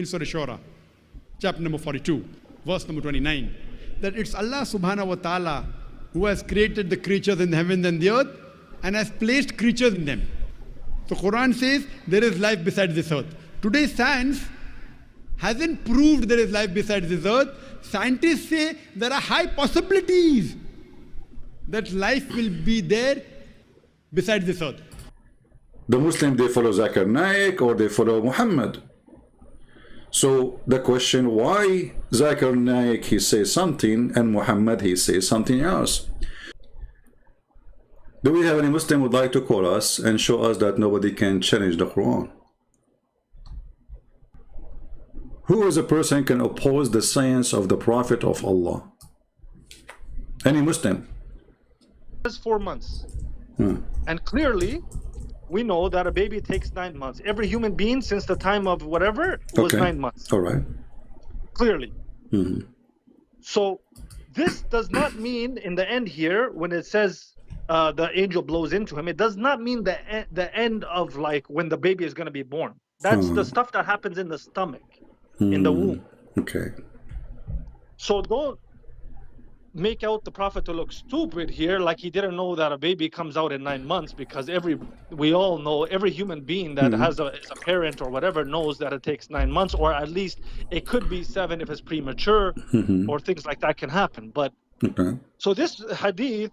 in Surah Shura, chapter number 42, verse number 29, that it's Allah subhanahu wa ta'ala who has created the creatures in the heavens and the earth and has placed creatures in them. The Quran says there is life besides this earth. Today science hasn't proved there is life besides this earth. Scientists say there are high possibilities that life will be there besides this earth. The Muslims, they follow Zakir Naik or they follow Muhammad. So the question, why Zakir Naik he says something and Muhammad he says something else? Do we have any Muslim who would like to call us and show us that nobody can challenge the Quran? Who is a person can oppose the science of the Prophet of Allah? Any Muslim? It's 4 months. And clearly, we know that a baby takes 9 months. Every human being since the time of whatever was 9 months. All right. Clearly. So this does not mean in the end here, when it says the angel blows into him, it does not mean the end of like when the baby is going to be born. That's the stuff that happens in the stomach, in the womb. Okay. So don't make out the Prophet to look stupid here, like he didn't know that a baby comes out in 9 months, because we all know, every human being that is a parent or whatever knows that it takes 9 months, or at least it could be 7 if it's premature, or things like that can happen. But so this hadith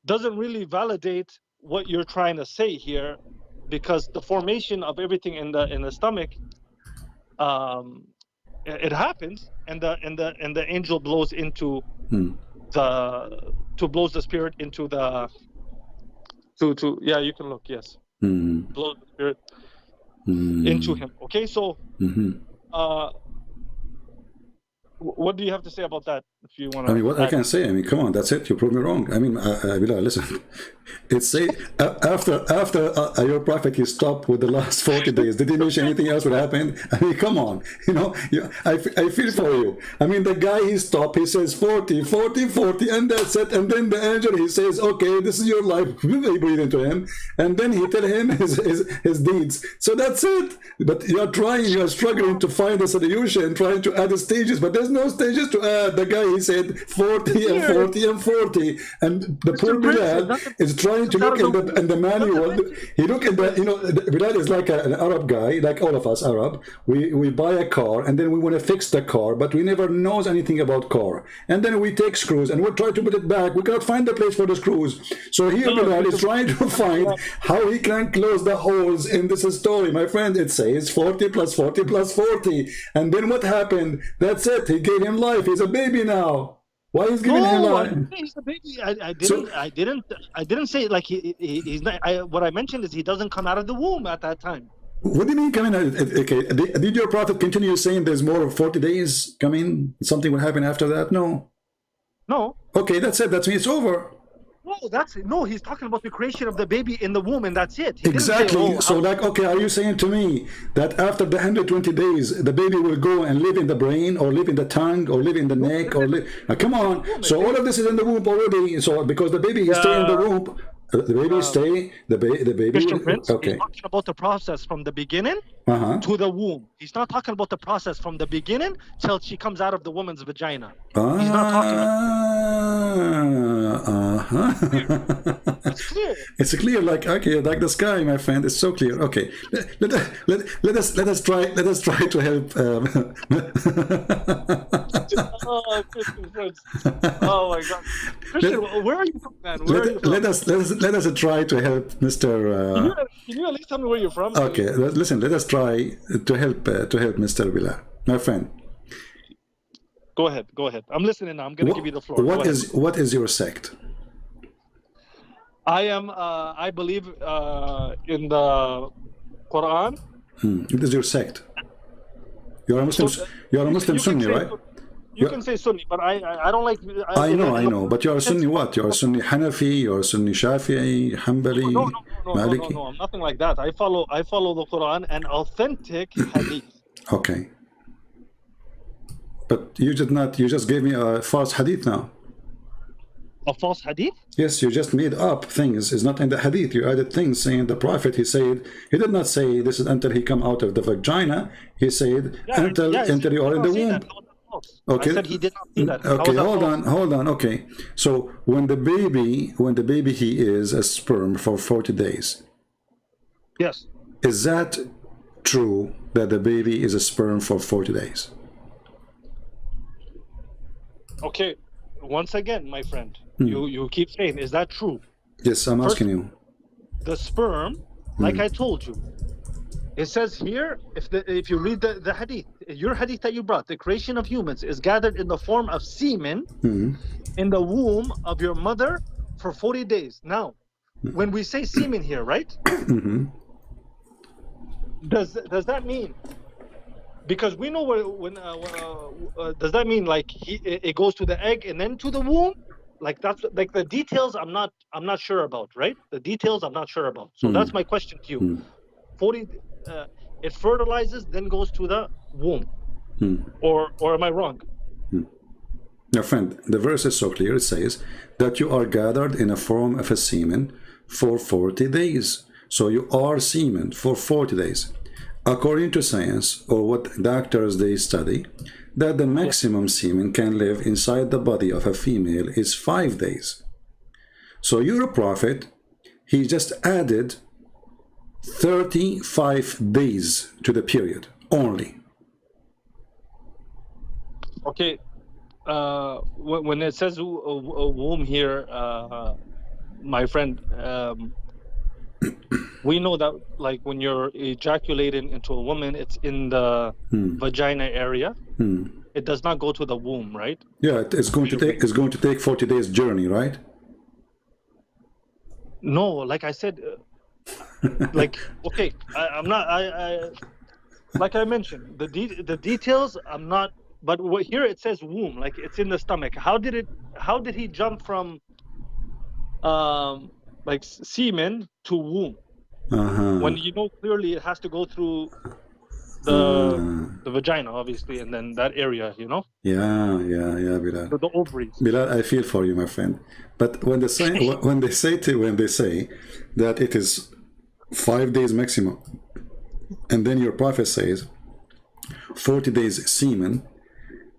doesn't really validate what you're trying to say here, because the formation of everything in the stomach, it happens, and the angel blows into blows the spirit into the yeah, you can look, yes, blows the spirit into him. Okay, so what do you have to say about that? If you want to, I mean, what I can say, I mean, come on, that's it. You prove me wrong. I mean, Bilal, listen. It's say after your prophet he stopped with the last 40 days. Did he mention anything else would happen? I mean, come on, you know, I feel for you. I mean, the guy he stopped. He says 40, 40, 40, and that's it. And then the angel he says, okay, this is your life. They breathe into him, and then he tell him his deeds. So that's it. But you are struggling to find a solution, trying to add the stages, but there's no stages to add. The guy he said 40 and 40 and 40, and the poor Bilal is trying to look in the manual. He look at the, you know, Bilal is like an Arab guy, like all of us Arab. We buy a car and then we want to fix the car, but we never knows anything about car. And then we take screws and we try to put it back. We cannot find the place for the screws. So here Bilal is trying to find how he can close the holes in this story. My friend, it says 40 plus 40 plus 40. And then what happened? That's it. He gave him life. He's a baby now. Why is giving him life? He's a baby. I didn't say like he's not. What I mentioned is he doesn't come out of the womb at that time. What do you mean coming out? Okay, did your prophet continue saying there's more of 40 days coming? Something will happen after that? No. No. Okay, that's it. That means it's over. No, he's talking about the creation of the baby in the womb, and that's it. Exactly. So like, okay, are you saying to me that after the 120 days the baby will go and live in the brain, or live in the tongue, or live in the neck, or live? Come on. So all of this is in the womb already. So because the baby is staying in the womb, the baby stay. The baby. Prince, okay. He's talking about the process from the beginning to the womb. He's not talking about the process from the beginning till she comes out of the woman's vagina. He's not talking about. It's clear. It's clear, like, okay, like the sky, my friend. It's so clear. Okay, let us try to help. Oh, Christian friends. Oh my God, Christian, where are you from, man? Let us try to help Mr. Can you at least tell me where you're from? Okay, listen. Let us try to help Mr. Bilal, my friend. Go ahead. I'm listening now. I'm going to give you the floor. What is your sect? I believe in the Quran. It is your sect. You are a Muslim. You are a Muslim Sunni, right? You can say Sunni, but I don't like. I know. But you are Sunni what? You are Sunni Hanafi. You are Sunni Shafi'i, Hanbali, Maliki. No, I'm nothing like that. I follow the Quran and authentic hadith. Okay. But you did not. You just gave me a false hadith now. A false hadith? Yes, you just made up things. It's not in the hadith. You added things saying the prophet, he said, he did not say this is until he come out of the vagina. He said until you are in the womb. Okay. I said he did not say that. Okay, hold on. Okay. So when the baby he is a sperm for 40 days. Yes. Is that true that the baby is a sperm for 40 days? Okay. Once again, my friend, you keep saying, is that true? Yes, I'm asking you. The sperm, like I told you, it says here, if you read the hadith, your hadith that you brought, the creation of humans is gathered in the form of semen in the womb of your mother for 40 days. Now, when we say semen here, right? Does that mean? Because we know when does that mean like it goes to the egg and then to the womb? Like that's like the details I'm not sure about, right? The details I'm not sure about. So that's my question to you. 40 it fertilizes then goes to the womb. Or am I wrong? Now friend, the verse is so clear. It says that you are gathered in a form of a semen for 40 days. So you are semen for 40 days. According to science, or what doctors they study, that the maximum semen can live inside the body of a female is 5 days. So your prophet, he just added 35 days to the period only. Okay. When it says a womb here, my friend, we know that like when you're ejaculating into a woman, it's in the vagina area. It does not go to the womb, right? Yeah, it's going to take 40 days journey, right? No, like I said, like okay, I'm not. Like I mentioned, the details I'm not. But here it says womb, like it's in the stomach. How did he jump from like semen to womb? When you know clearly it has to go through the vagina, obviously, and then that area, you know. Yeah, Bilal. So the ovaries. Bilal, I feel for you, my friend. But when they say that it is 5 days maximum, and then your prophet says 40 days semen,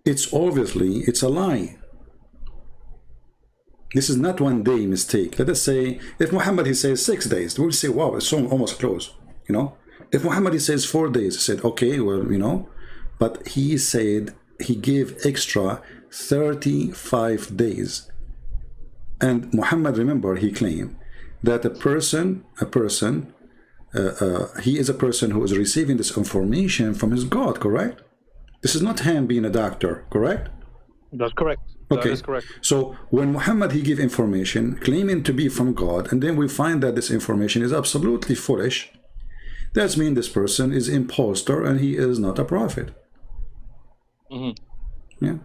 it's a lie. This is not 1 day mistake. Let us say if Muhammad he says 6 days, we'll say wow, it's so almost close, you know. If Muhammad he says 4 days, he said okay, well, you know, but he said he gave extra 35 days. And Muhammad, remember, he claimed that a person he is a person who is receiving this information from his God, correct? This is not him being a doctor, correct? That's correct. Okay. That is correct. So when Muhammad he give information claiming to be from God, and then we find that this information is absolutely foolish, that means this person is impostor and he is not a prophet. Yeah.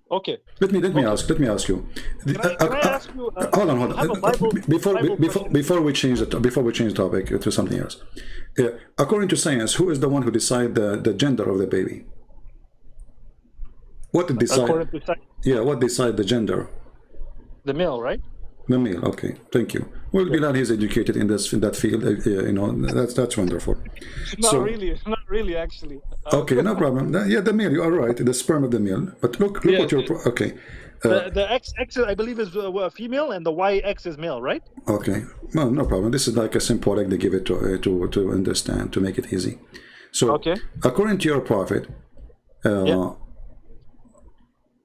Okay. Let me ask you. Can I ask you? Hold on. Before we change the topic to something else. According to science, who is the one who decide the gender of the baby? What did decide? According to science? Yeah, what decide the gender? The male, right? The male. Okay, thank you. Well, Bilal is educated in that field. You know, that's wonderful. Not really, actually. Okay, no problem. Yeah, the male. You are right. The sperm of the male. But look what you're. Okay. The X I believe is female, and the YX is male, right? Okay. Well, no problem. This is like a symbolic they give it to understand, to make it easy. So, okay. According to your prophet,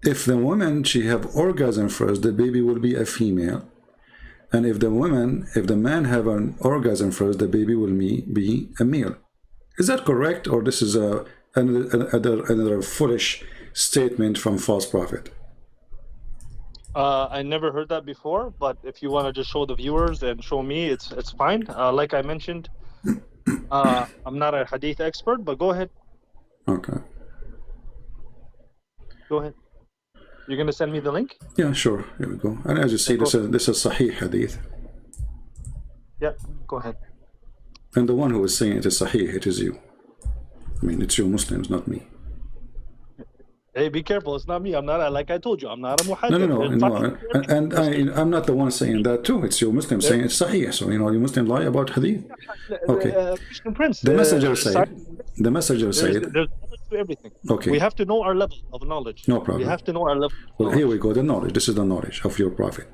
if the woman she have orgasm first, the baby will be a female. And if the man have an orgasm first, the baby will be a male. Is that correct, or this is another foolish statement from false prophet? I never heard that before, but if you want to just show the viewers and show me, it's fine. Like I mentioned, I'm not a hadith expert, but go ahead. Okay. Go ahead. You're going to send me the link? Yeah, sure. Here we go. And as you see, this is Sahih hadith. Yeah, go ahead. And the one who is saying it is Sahih, it is you. I mean, it's you Muslims, not me. Hey, be careful. It's not me. I'm not, like I told you, I'm not a No, muhaddith. I'm not the one saying that too. It's your Muslim saying it's sahih. So, you Muslim lie about hadith. Okay. Christian Prince. The messenger said, there's knowledge to everything. Okay. We have to know our level of knowledge. No problem. We have to know our level. Well, here we go. The knowledge. This is the knowledge of your prophet.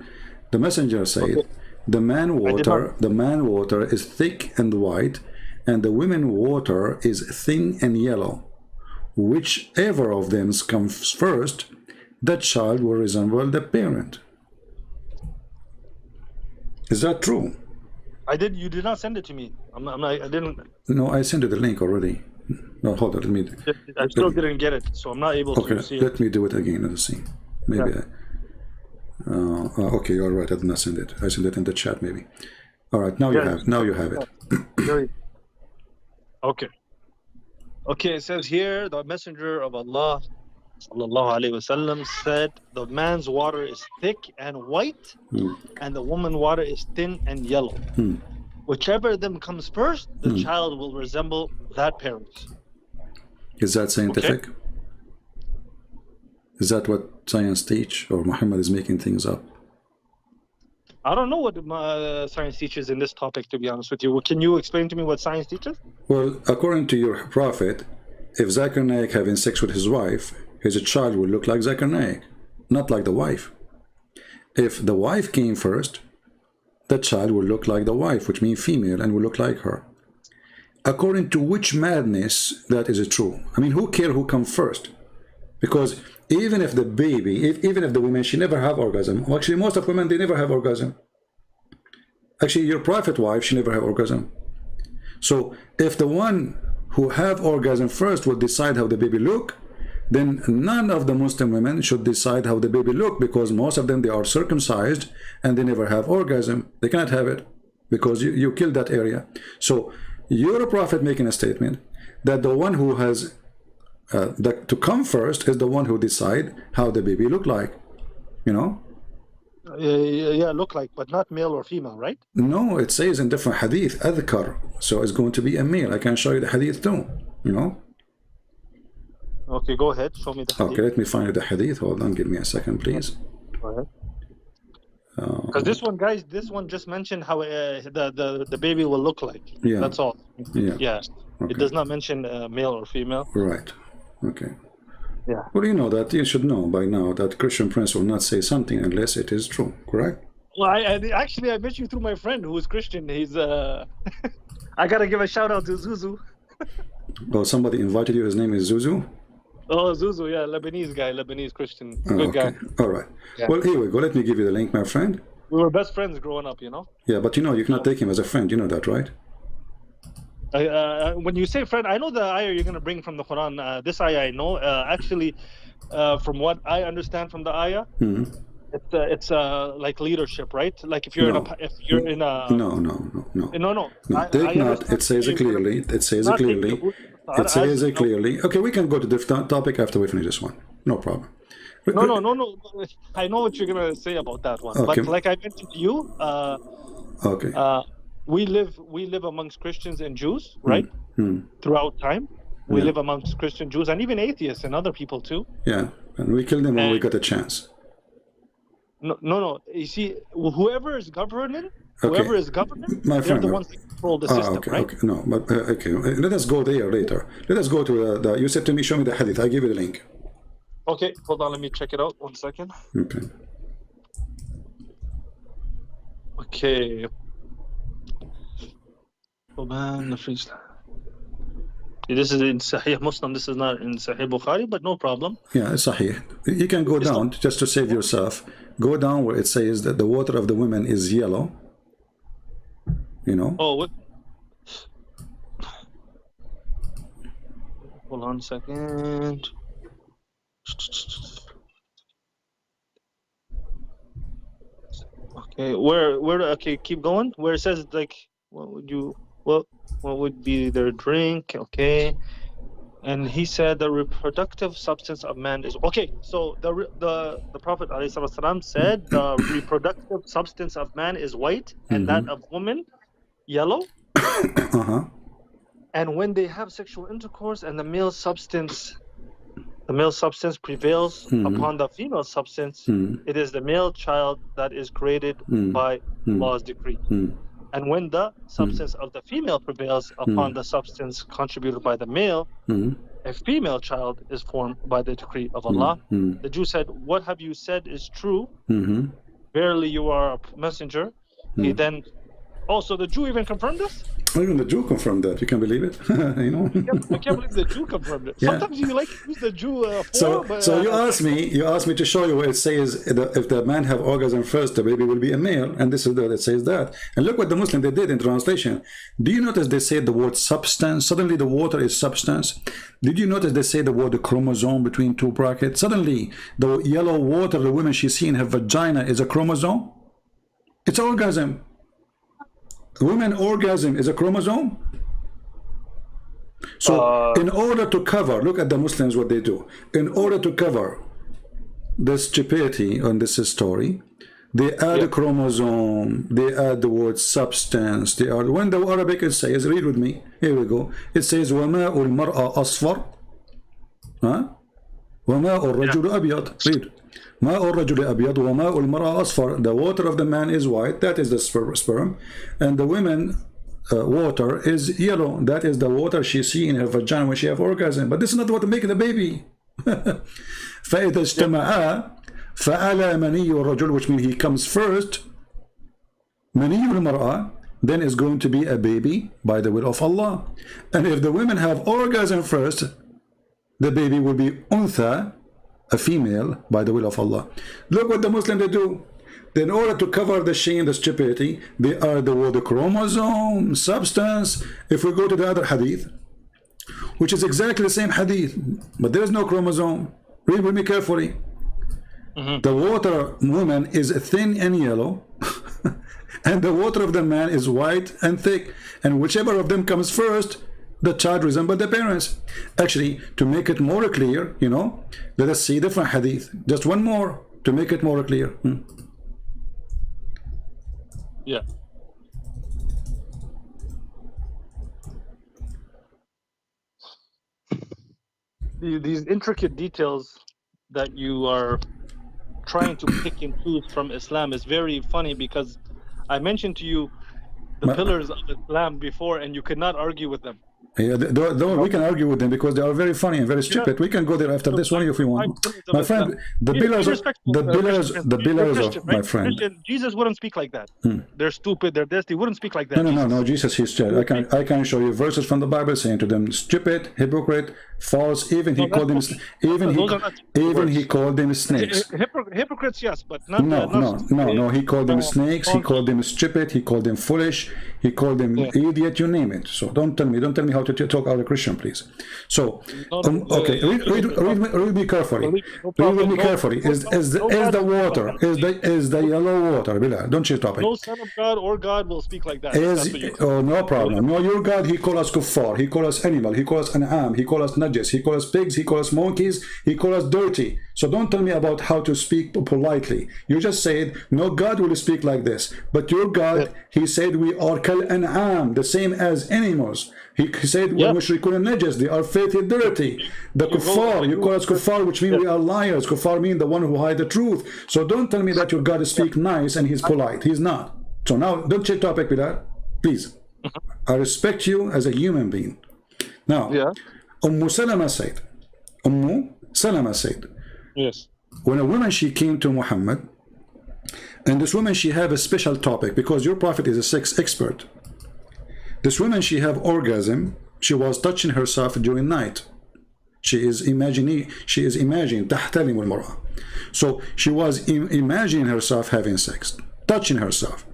The messenger said, the man water is thick and white, and the women water is thin and yellow. Whichever of them comes first, that child will resemble the parent. Is that true? You did not send it to me. I didn't. No, I sent you the link already. No, hold on. Let me. I still didn't get it, so I'm not able to see it. Let me do it again. Let's see. Maybe. Okay, you're right. I did not send it. I sent it in the chat, maybe. All right. Now you have. Now you have it. Okay. Okay. It says here, the messenger of Allah, sallallahu alaihi wasallam, said, the man's water is thick and white, and the woman's water is thin and yellow. Whichever of them comes first, the child will resemble that parent. Is that scientific? Okay. Is that what science teach, or Muhammad is making things up? I don't know what science teaches in this topic, to be honest with you. Can you explain to me what science teaches? Well, according to your prophet, if Zakir Naik having sex with his wife, his child will look like Zakir Naik, not like the wife. If the wife came first, the child will look like the wife, which means female, and will look like her. According to which madness that is true? I mean, who cares who comes first? Because even if the baby, even if the woman, she never have orgasm. Well, actually, most of women, they never have orgasm. Actually, your prophet wife, she never have orgasm. So if the one who have orgasm first will decide how the baby look, then none of the Muslim women should decide how the baby look, because most of them, they are circumcised and they never have orgasm. They cannot have it because you killed that area. So you're a prophet making a statement that the one who has to come first is the one who decide how the baby look like, Yeah, look like, but not male or female, right? No, it says in different hadith, adhkar. So it's going to be a male. I can show you the hadith too, Okay, go ahead. Show me the hadith. Okay, let me find the hadith. Hold on, give me a second, please. Go ahead. Because this one, guys, just mentioned how the baby will look like. Yeah. That's all. Yeah. Okay. It does not mention male or female. Right. Okay. Yeah. Well, that you should know by now that Christian Prince will not say something unless it is true, correct? Well, I met you through my friend who is Christian. He's I gotta give a shout out to Zuzu. Oh, somebody invited you. His name is Zuzu. Oh, Zuzu, yeah, Lebanese guy, Lebanese Christian, good guy. All right. Yeah. Well, here we go. Let me give you the link, my friend. We were best friends growing up, Yeah, but you cannot take him as a friend. You know that, right? When you say friend, I know the ayah you're going to bring from the Quran. This ayah I know. Actually, from what I understand from the ayah, it's like leadership, right? Like if you're in a No. It says it clearly. It says it clearly. It says it clearly. Okay, we can go to the topic after we finish this one. No problem. No. I know what you're gonna say about that one. Okay. But like I mentioned to you, we live amongst Christians and Jews, right? Throughout time, we live amongst Christian Jews and even atheists and other people too. Yeah, and we kill them when we get a chance. No. You see, whoever is governing, my friend, they're the ones that control the system, right? Okay, no, but okay. Let us go there later. Let us go to the. You said to me, show me the hadith. I give you the link. Okay, hold on. Let me check it out. 1 second. Okay. Okay. Oh man, the freestyle. This is in Sahih Muslim. This is not in Sahih Bukhari, but no problem. Yeah, it's Sahih. You can go down just to save yourself. Go down where it says that the water of the women is yellow. Oh, what? Hold on a second. Okay, okay, keep going. Where it says like, what would be their drink? Okay. And he said the reproductive substance of man is okay. So the Prophet ﷺ said the reproductive substance of man is white and that of woman yellow. And when they have sexual intercourse and the male substance the male substance prevails upon the female substance, it is the male child that is created by Allah's decree. And when the substance of the female prevails upon the substance contributed by the male, a female child is formed by the decree of Allah. The Jew said, what have you said is true. Verily you are a messenger. He then, so the Jew even confirmed this? Even the Jew confirmed that. You can believe it. You know. I can't believe the Jew confirmed it. Yeah. Sometimes you like to use the Jew So you asked me to show you where it says that if the man have orgasm first, the baby will be a male, and this is that it says that. And look what the Muslim they did in translation. Do you notice they say the word substance? Suddenly the water is substance. Did you notice they say the word chromosome between two brackets? Suddenly the yellow water the woman she see in her vagina is a chromosome. It's orgasm. Women orgasm is a chromosome. So in order to cover, look at the Muslims what they do. In order to cover the stupidity on this story, they add a chromosome, they add the word substance, they add, when the Arabic it says, read with me, here we go, it says وَمَاءُ الْمَرْأَ أَصْفَرْ وَمَاءُ الرَّجُلُ أَبْيَض. Read. ماء الرجل أبيض وماء المرأة أصفر. The water of the man is white, that is the sperm, and the women water is yellow, that is the water she see in her vagina when she have orgasm. But this is not what make the baby. فإذا اجتمعا فعلى مني الرجل, which means he comes first, مني المرأة, then is going to be a baby by the will of Allah. And if the women have orgasm first, the baby will be untha, a female, by the will of Allah. Look what the Muslims they do. In order to cover the shame, the stupidity, they are the word chromosome, substance. If we go to the other hadith, which is exactly the same hadith, but there is no chromosome. Read with me carefully. The water woman is thin and yellow, and the water of the man is white and thick. And whichever of them comes first, the child resembles the parents. Actually, to make it more clear, you know, let us see different hadith. Just one more to make it more clear. Yeah. These intricate details that you are trying to pick and choose from Islam is very funny, because I mentioned to you the pillars of Islam before, and you could not argue with them. Yeah, we can argue with them because they are very funny and very stupid. We can go there after this one if we want. My friend, the pillars of my friend. Jesus wouldn't speak like that. They're stupid, they're this, he wouldn't speak like that. No, Jesus, he said, I can show you verses from the Bible saying to them, stupid, hypocrite, false, even he called them snakes. Hypocrites, yes, but not no, he called them snakes, he called them stupid, he called them foolish, he called them idiot, you name it. So don't tell me how to talk out a Christian, please. So okay, read me carefully. Read with me carefully. Is the water, is the yellow water, Bilal, don't change topic. No son of God or God will speak like that. No problem. No, your God, he call us kuffar, he call us animal, he call us an'am, he call us najis, he call us pigs, he call us monkeys, he call us dirty. So don't tell me about how to speak politely. You just said, no God will speak like this. But your God, he said we are kal an'am, the same as animals. He said, when mushrikun najis, they are filthy, dirty. The kuffar, you call us kuffar, which means we are liars. Kuffar means the one who hide the truth. So don't tell me that your God speak nice and he's polite. He's not. So now, don't change topic, Bilal. Please. I respect you as a human being. Now, Salama said, yes, when a woman, she came to Muhammad, and this woman, she have a special topic, because your prophet is a sex expert. This woman, she have orgasm, she was touching herself during night. She is imagining, تحتلم المرأة. So she was imagining herself having sex, touching herself.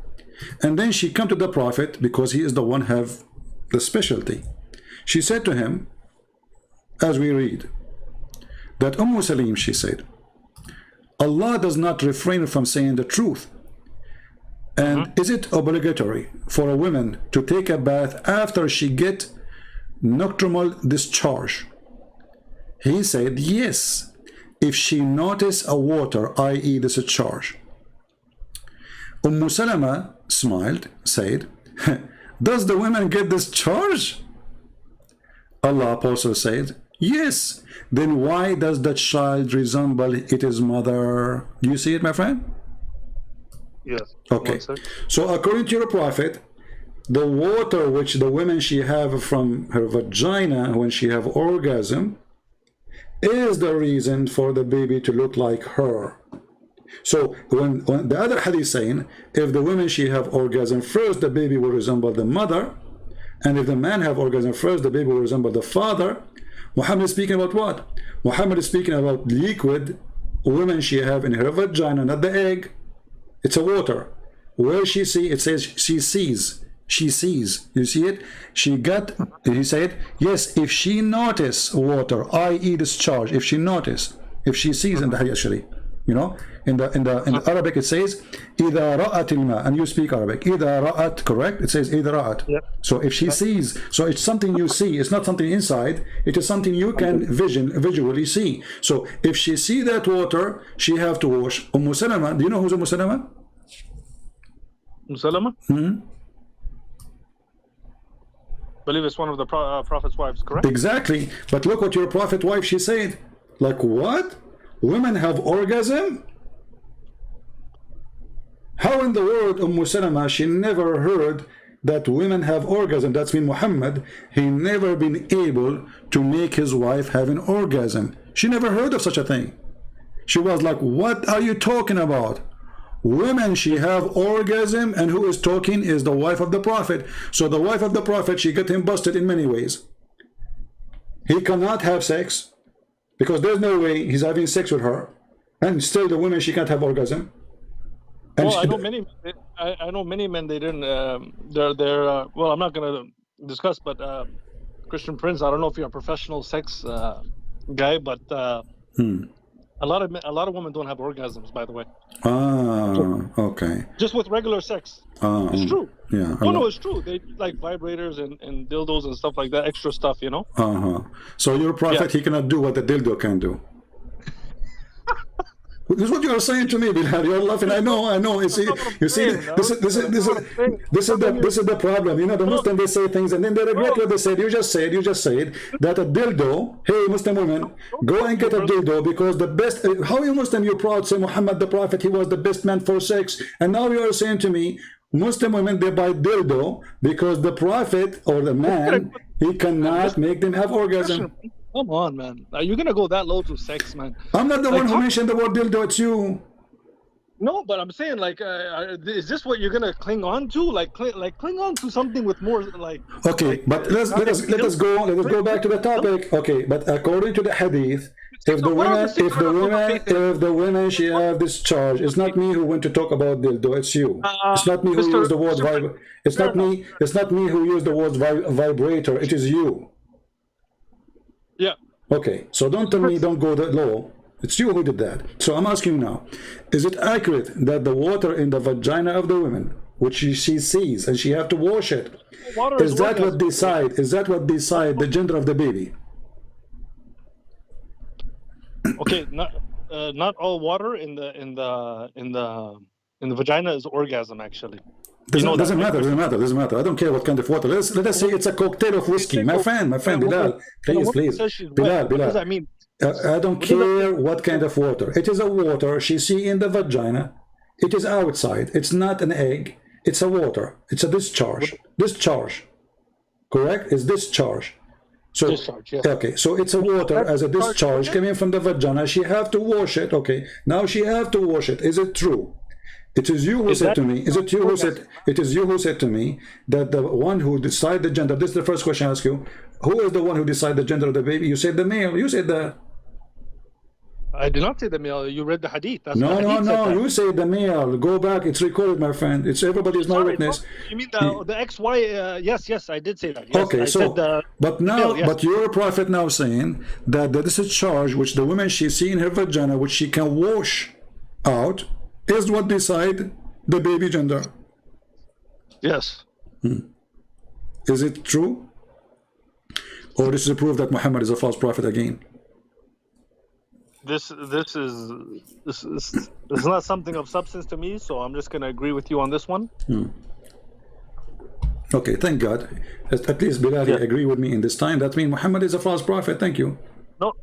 And then she come to the prophet, because he is the one have the specialty. She said to him, as we read, that Salim, she said, Allah does not refrain from saying the truth. And is it obligatory for a woman to take a bath after she get nocturnal discharge? He said, yes, if she notice a water, i.e. discharge. Salama smiled, said, does the woman get discharge? Allah also said, Yes. Then why does the child resemble its mother? Do you see it, my friend? Yes. Okay. One sec. So according to your prophet, the water which the women she have from her vagina when she have orgasm is the reason for the baby to look like her. So when the other hadith saying, if the women she have orgasm first, the baby will resemble the mother, and if the man have orgasm first, the baby will resemble the father. Muhammad is speaking about what? Muhammad is speaking about liquid women she have in her vagina, not the egg. It's a water. Where she see, it says she sees. She sees. You see it? She got, he said, yes, if she notice water, i.e. discharge, if she notice, if she sees in the hadith actually, you know, in the Arabic it says, إذا رأت الماء, and you speak Arabic, إذا رأت, correct? It says إذا رأت. Yeah. So if she sees, so it's something you see, it's not something inside, it is something you can visually see. So if she see that water, she have to wash. Salama, do you know who's Salama? Salama? Believe it's one of the prophet's wives, correct? Exactly. But look what your prophet wife, she said. Like what? Women have orgasm? How in the world Salama, she never heard that women have orgasm? That's mean Muhammad, he never been able to make his wife have an orgasm. She never heard of such a thing. She was like, what are you talking about? Women, she have orgasm, and who is talking is the wife of the prophet. So the wife of the prophet, she got him busted in many ways. He cannot have sex because there's no way he's having sex with her, and still the woman, she can't have orgasm. And well, I know many. I know many men. They didn't. They're. Well, I'm not gonna discuss, but Christian Prince. I don't know if you're a professional sex guy, but a lot of women don't have orgasms. By the way. Okay. Just with regular sex. It's true. Yeah. No, it's true. They like vibrators and dildos and stuff like that. Extra stuff, you know. So your prophet, he cannot do what the dildo can do. This is what you are saying to me, Bilal. You're laughing. I know. You see, this is the problem. You know, the Muslims, they say things and then they regret what they said. You just said that a dildo. Hey, Muslim women, go and get a dildo because the best. How you Muslim? You proud say Muhammad the Prophet, he was the best man for sex, and now you are saying to me, Muslim women, they buy dildo because the Prophet or the man, he cannot make them have orgasm. Come on, man. Are you gonna go that low to sex, man? I'm not the one who mentioned the word dildo. It's you. No, but I'm saying, like, is this what you're gonna cling on to? Like cling on to something with more, like. Okay, but let us go back to the topic. Okay, but according to the hadith, if the women she have this charge, it's not me who went to talk about dildo. It's you. It's not me who used the word vibrator. It's not me. It's not me who used the word vibrator. It is you. Yeah. Okay, so don't tell me don't go that low. It's you who did that. So I'm asking you now, is it accurate that the water in the vagina of the woman, which she sees and she have to wash it, is that what decide the gender of the baby? Okay, not all water in the vagina is orgasm actually. Doesn't matter. I don't care what kind of water. Let us say it's a cocktail of whiskey. My friend, Bilal, please. Bilal. What does that mean? I don't care what kind of water. It is a water she see in the vagina. It is outside. It's not an egg. It's a water. It's a discharge. Discharge. Correct? It's discharge. So, discharge, yes. Okay, so it's a water as a discharge coming from the vagina. She have to wash it. Okay, now she have to wash it. Is it true? It is you who said to me. Is it you who said? It is you who said to me that the one who decide the gender. This is the first question I ask you. Who is the one who decide the gender of the baby? You said the male. You said the. I did not say the male. You read the hadith. That's no. You said the male. Go back. It's recorded, my friend. It's everybody's my witness. You mean the XY? Yes, I did say that. Yes, okay, but your prophet now saying that this is charge which the woman she see in her vagina, which she can wash out, is what decide the baby gender. Yes. Is it true? Or this is a proof that Muhammad is a false prophet again? This is not something of substance to me, so I'm just going to agree with you on this one. Okay, thank God. At least Bilal agree with me in this time. That means Muhammad is a false prophet. Thank you. No.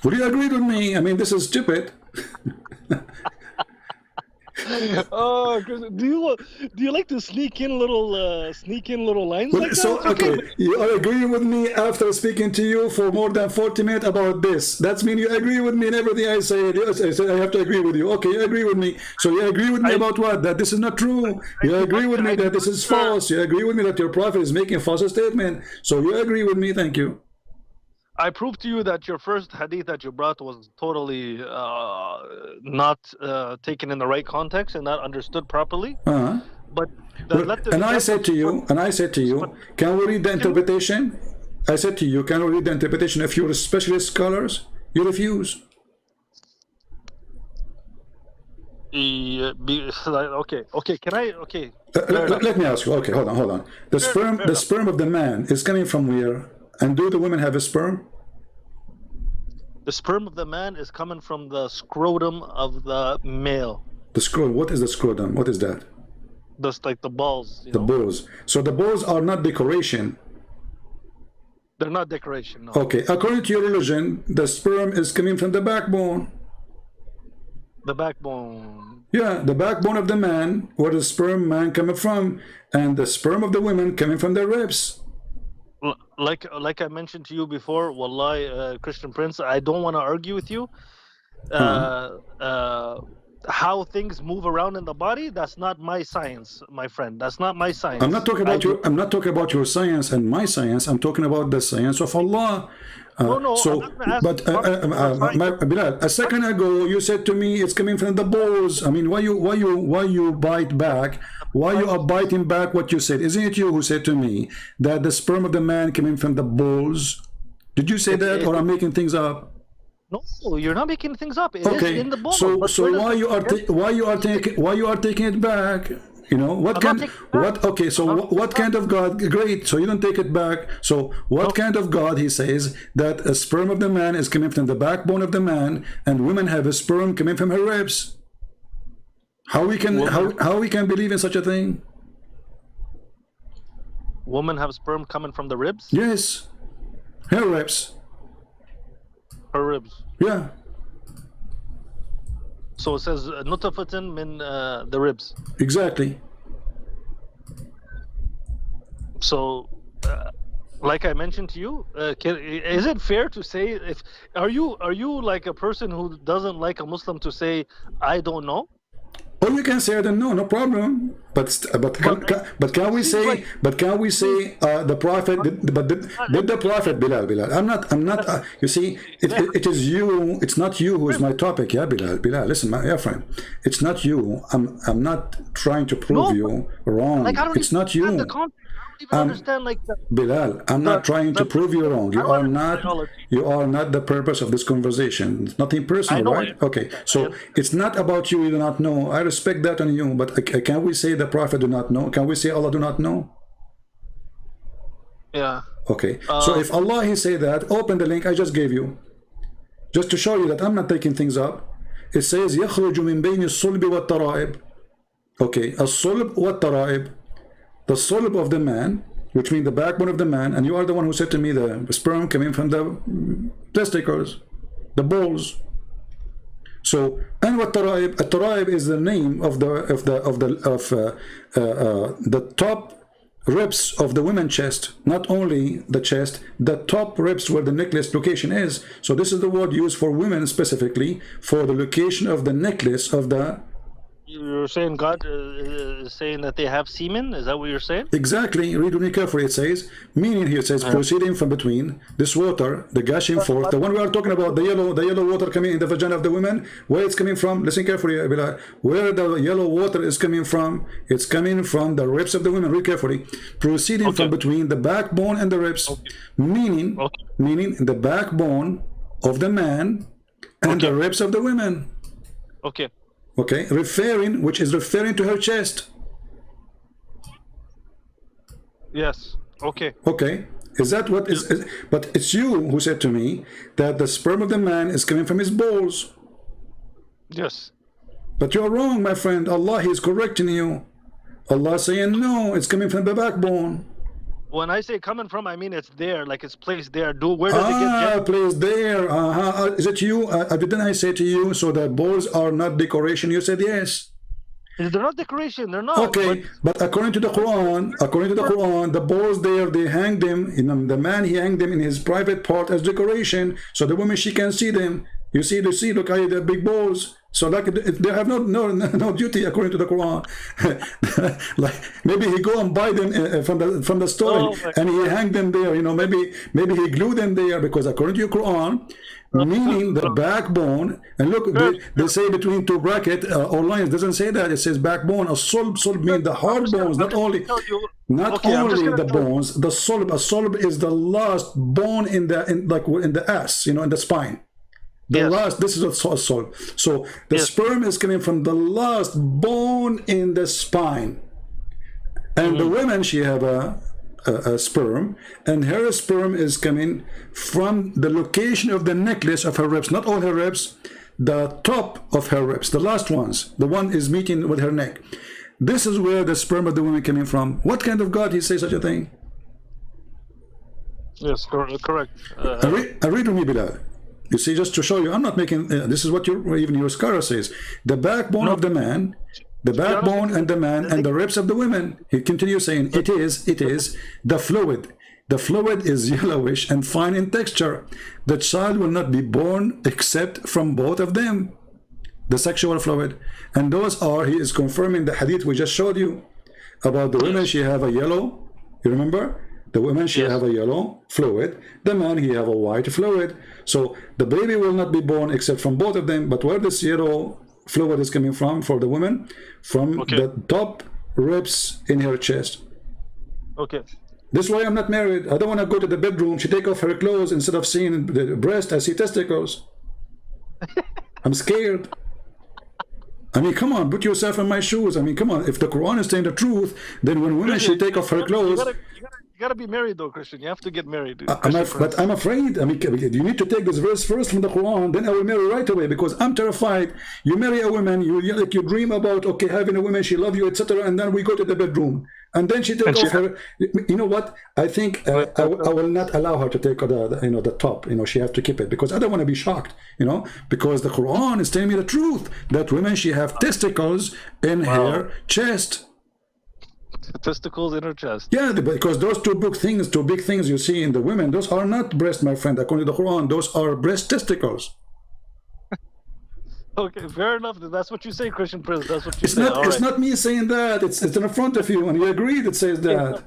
Would you agree with me? I mean, this is stupid. Oh, do you like to sneak in little lines like So, that? okay, you are agreeing with me after speaking to you for more than 40 minutes about this. That means you agree with me in everything I say. Yes, I said I have to agree with you. Okay, you agree with me. So you agree with me about what? That this is not true. You agree with me that this is false. You agree with me that your prophet is making a false statement. So you agree with me. Thank you. I proved to you that your first hadith that you brought was totally not taken in the right context and not understood properly. But and I said to you, can we read the interpretation? I said to you, can we read the interpretation of your specialist scholars? You refuse. Okay. Can I? Okay. Let me ask you. Okay, hold on. The sperm of the man is coming from where? And do the women have a sperm? The sperm of the man is coming from the scrotum of the male. The scrotum. What is the scrotum? What is that? That's like the balls. The balls. So the balls are not decoration. They're not decoration. No. Okay. According to your religion, the sperm is coming from the backbone. The backbone. Yeah, the backbone of the man, where the sperm man coming from, and the sperm of the women coming from the ribs. Like I mentioned to you before, wallahi, Christian Prince, I don't want to argue with you. How things move around in the body, that's not my science, my friend. That's not my science. I'm not talking about your science and my science. I'm talking about the science of Allah. No, Bilal, a second ago you said to me it's coming from the balls. I mean, why you bite back? Why you are biting back what you said? Isn't it you who said to me that the sperm of the man coming from the balls? Did you say that, or I'm making things up? No, you're not making things up. It is in the balls. So why you are taking it back? You know what kind? What? Okay, so what kind of God? Great. So you don't take it back. So what kind of God? He says that a sperm of the man is coming from the backbone of the man, and women have a sperm coming from her ribs. How we can believe in such a thing? Women have sperm coming from the ribs? Yes, her ribs. Her ribs. Yeah. So it says nutfatan min the ribs. Exactly. So, like I mentioned to you, is it fair to say are you like a person who doesn't like a Muslim to say I don't know? Oh, you can say I don't know, no problem. But can we say the prophet did the prophet Bilal? I'm not. You see, it is you. It's not you who is my topic. Yeah, Bilal. Listen, my friend. It's not you. I'm not trying to prove you wrong. It's not you. Understand like that. Bilal, I'm not trying to prove you wrong. You are not the purpose of this conversation. It's nothing personal, right? Okay, so it's not about you do not know. I respect that on you, but can we say the prophet do not know? Can we say Allah do not know? Yeah. Okay, so if Allah he say that, open the link I just gave you, just to show you that I'm not taking things up. It says يخرج من بين الصلب والترائب. Okay, الصلب والترائب. The sulb of the man, which means the backbone of the man, and you are the one who said to me the sperm coming from the testicles, the balls. So, and what taraib is the name of the top ribs of the women's chest, not only the chest, the top ribs where the necklace location is. So this is the word used for women specifically for the location of the necklace of the. You're saying God is saying that they have semen? Is that what you're saying? Exactly. Read really carefully. It says, meaning here it says, proceeding from between this water, the gushing forth, the one we are talking about, the yellow water coming in the vagina of the women, where it's coming from. Listen carefully, Bilal. Where the yellow water is coming from, it's coming from the ribs of the women. Read carefully. Proceeding from between the backbone and the ribs, meaning the backbone of the man and the ribs of the women. Okay. Okay, which is referring to her chest. Yes. Okay. Okay. Is that what is? But it's you who said to me that the sperm of the man is coming from his balls. Yes. But you're wrong, my friend. Allah is correcting you. Allah saying no, it's coming from the backbone. When I say coming from, I mean it's there, like it's placed there. Where does it get Ah, place there. Is it you? Didn't I say to you, so the balls are not decoration? You said yes. They're not decoration. They're not. Okay, but according to the Quran, the balls there, they hang them. You know, the man, he hanged them in his private part as decoration, so the woman, she can see them. You see, look how the big balls. So like they have no duty according to the Quran. Like maybe he go and buy them from the store and he hang them there. You know, maybe he glue them there, because according to your Quran, meaning the backbone. And look, they say between two brackets or lines. Doesn't say that. It says backbone. A solb means the hard bones, not only the bones. The solb. A solb is the last bone in the ass. You know, in the spine. The last, this is a solb. So the sperm is coming from the last bone in the spine. And the woman, she have a sperm, and her sperm is coming from the location of the necklace of her ribs, not all her ribs, the top of her ribs, the last ones, the one is meeting with her neck. This is where the sperm of the woman coming from. What kind of God he say such a thing? Yes, correct. Read with me, Bilal. You see, just to show you, I'm not making, this is what even your scholar says. The backbone of the man, the backbone and the man and the ribs of the women. He continues saying, it is the fluid. The fluid is yellowish and fine in texture. The child will not be born except from both of them. The sexual fluid. And those are, he is confirming the hadith we just showed you about the women, she have a yellow, you remember? The woman, she have a yellow fluid. The man, he have a white fluid. So the baby will not be born except from both of them. But where this yellow fluid is coming from for the woman? From the top ribs in her chest. Okay. This is why I'm not married. I don't want to go to the bedroom. She take off her clothes. Instead of seeing the breast, I see testicles. I'm scared. I mean, come on, put yourself in my shoes. I mean, come on. If the Quran is saying the truth, then when women, she take off her clothes... You gotta be married though, Christian. You have to get married. But I'm afraid. I mean, you need to take this verse first from the Quran, then I will marry right away, because I'm terrified. You marry a woman, you dream about having a woman, she love you, etc., and then we go to the bedroom, and then she take off her. You know what? I think I will not allow her to take the top. You know, she have to keep it, because I don't want to be shocked. You know, because the Quran is telling me the truth that women, she have testicles in her chest. Testicles in her chest. Yeah, because those two big things you see in the women, those are not breast, my friend. According to the Quran, those are breast testicles. Okay, fair enough. That's what you say, Christian Prince. That's what you say. It's not me saying that. It's in front of you, and you agreed it says that.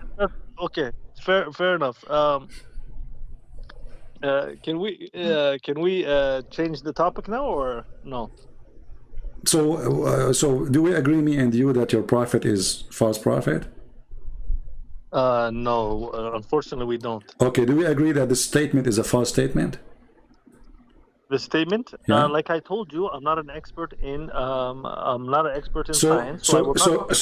Okay, fair enough. Can we change the topic now or no? So do we agree, me and you, that your prophet is false prophet? No, unfortunately we don't. Okay, do we agree that this statement is a false statement? The statement, like I told you, I'm not an expert in science, so I will not